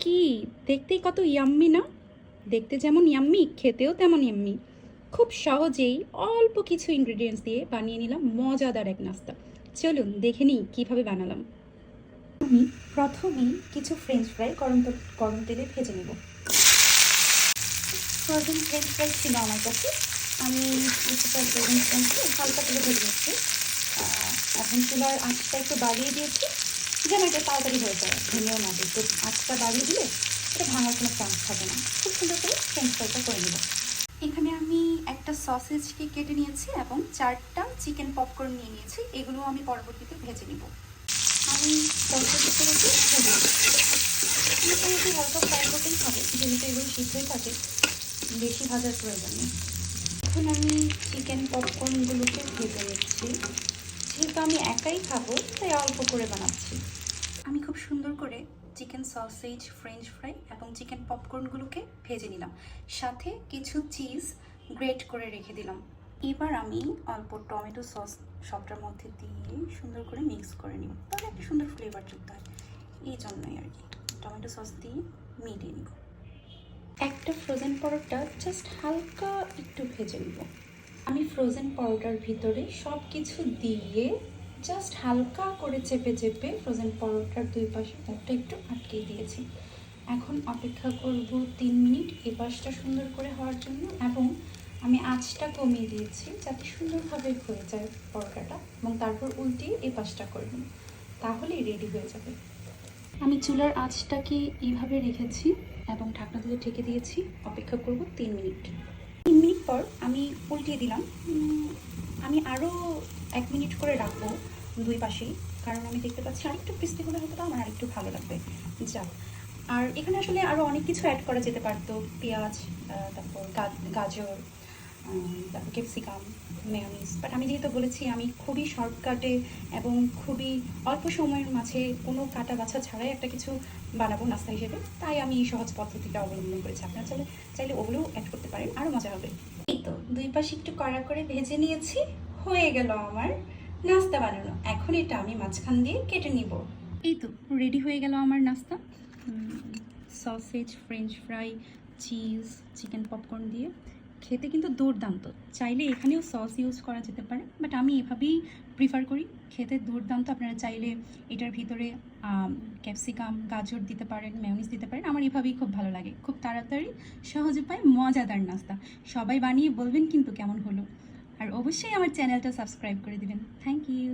কি দেখতেই কত ইয়াম্মি না? দেখতে যেমন ইয়াম্মি, খেতেও তেমন ইয়াম্মি। খুব সহজেই অল্প কিছু ইনগ্রেডিয়েন্টস দিয়ে বানিয়ে নিলাম মজাদার এক নাস্তা। চলুন দেখে নিই কীভাবে বানালাম। আমি প্রথমেই কিছু ফ্রেঞ্চ ফ্রাই গরম তেলে ভেজে নেব। ফ্রোজেন ফ্রেঞ্চ ফ্রাই ছিল আমার কাছে, আমি কিছুটা ফ্রোজেন ফ্রেঞ্চ হালকা তেলে ভেজে নিচ্ছি। এখন চুলার আঁচটা একটু বাড়িয়ে দিয়েছি যেন এটা তাড়াতাড়ি হয়ে যায়, ভেঙেও না দিই। তো আঁচটা বাড়িয়ে দিলে এটা ভাঙার কোনো চান্স থাকে না। খুব সুন্দর করে ফ্রেঞ্চ ফ্রাইটা করে নেব। এখানে আমি একটা সসেজকে কেটে নিয়েছি এবং 4টা চিকেন পপকর্ন নিয়ে নিয়েছি। এগুলো আমি পরবর্তীতে ভেজে নিব। আমি তরকারি করেছি মোটামুটি হালকা ফ্রাই করতেই হবে, যেহেতু এগুলো সিদ্ধই থাকে, বেশি ভাজার প্রয়োজন নেই। এখন আমি চিকেন পপকর্নগুলোকে ভেজে নিচ্ছি। যেহেতু আমি একাই খাবো তাই অল্প করে বানাচ্ছি। আমি খুব সুন্দর করে চিকেন সসেজ, ফ্রেঞ্চ ফ্রাই এবং চিকেন পপকর্নগুলোকে ভেজে নিলাম, সাথে কিছু চিজ গ্রেট করে রেখে দিলাম। এবার আমি অল্প টমেটো সস সবটার মধ্যে দিয়ে সুন্দর করে মিক্স করে নিব, তাহলে একটা সুন্দর ফ্লেভার যুক্ত হয়। এই জন্যই আর কি টমেটো সস দিয়ে মিলিয়ে নিব। একটা ফ্রোজেন পরোটা জাস্ট হালকা একটু ভেজে নিব। আমি ফ্রোজেন পরোটার ভিতরে সব কিছু দিয়ে জাস্ট হালকা করে চেপে চেপে ফ্রোজেন পরোটার দুই পাশে মুখটা একটু আটকে দিয়েছি। এখন অপেক্ষা করব 3 মিনিট এই পাশটা সুন্দর করে হওয়ার জন্য, এবং আমি আঁচটা কমিয়ে দিয়েছি যাতে সুন্দরভাবে হয়ে যায় পরোটাটা, এবং তারপর উল্টিয়ে এই পাশটা করে নিই, তাহলেই রেডি হয়ে যাবে। আমি চুলার আঁচটাকে এইভাবে রেখেছি এবং ঢাকনা দিয়ে ঢেকে দিয়েছি। অপেক্ষা করব 3 মিনিট। 3 মিনিট পর আমি উল্টিয়ে দিলাম। আমি আরও 1 মিনিট করে রাখবো দুই পাশেই, কারণ আমি দেখতে পাচ্ছি আরেকটু ক্রিস্পি হলে হয়তো আমার আরেকটু ভালো লাগবে। যাক, আর এখানে আসলে আরও অনেক কিছু অ্যাড করা যেতে পারতো, পেঁয়াজ, তারপর গাজর, তারপর ক্যাপসিকাম, মেয়োনিজ, বাট আমি যেহেতু বলেছি আমি খুবই শর্টকাটে এবং খুবই অল্প সময়ের মাঝে কোনো কাটা বাছা ছাড়াই একটা কিছু বানাবো নাস্তা হিসেবে, তাই আমি এই সহজ পদ্ধতিটা অবলম্বন করেছি। আপনারা চাইলে ওগুলোও অ্যাড করতে পারেন, আরও মজা হবে। এই তো দুই পাশে একটু কড়া করে ভেজে নিয়েছি, হয়ে গেল আমার নাস্তা বানানো। এখন এটা আমি মাঝখান দিয়ে কেটে নিব। এই তো রেডি হয়ে গেল আমার নাস্তা। Sausage, French fry, cheese, chicken popcorn দিয়ে খেতে কিন্তু দুর্দান্ত। চাইলে এখানেও সস ইউজ করা যেতে পারে, বাট আমি এভাবেই প্রিফার করি, খেতে দুর্দান্ত। আপনারা চাইলে এটার ভিতরে ক্যাপসিকাম, গাজর দিতে পারেন, মেয়োনিজ দিতে পারেন। আমার এভাবেই খুব ভালো লাগে। খুব তাড়াতাড়ি, সহজ উপায়, মজাদার নাস্তা। সবাই বানিয়ে বলবেন কিন্তু কেমন হলো, আর অবশ্যই আমার চ্যানেলটা সাবস্ক্রাইব করে দিবেন। Thank you.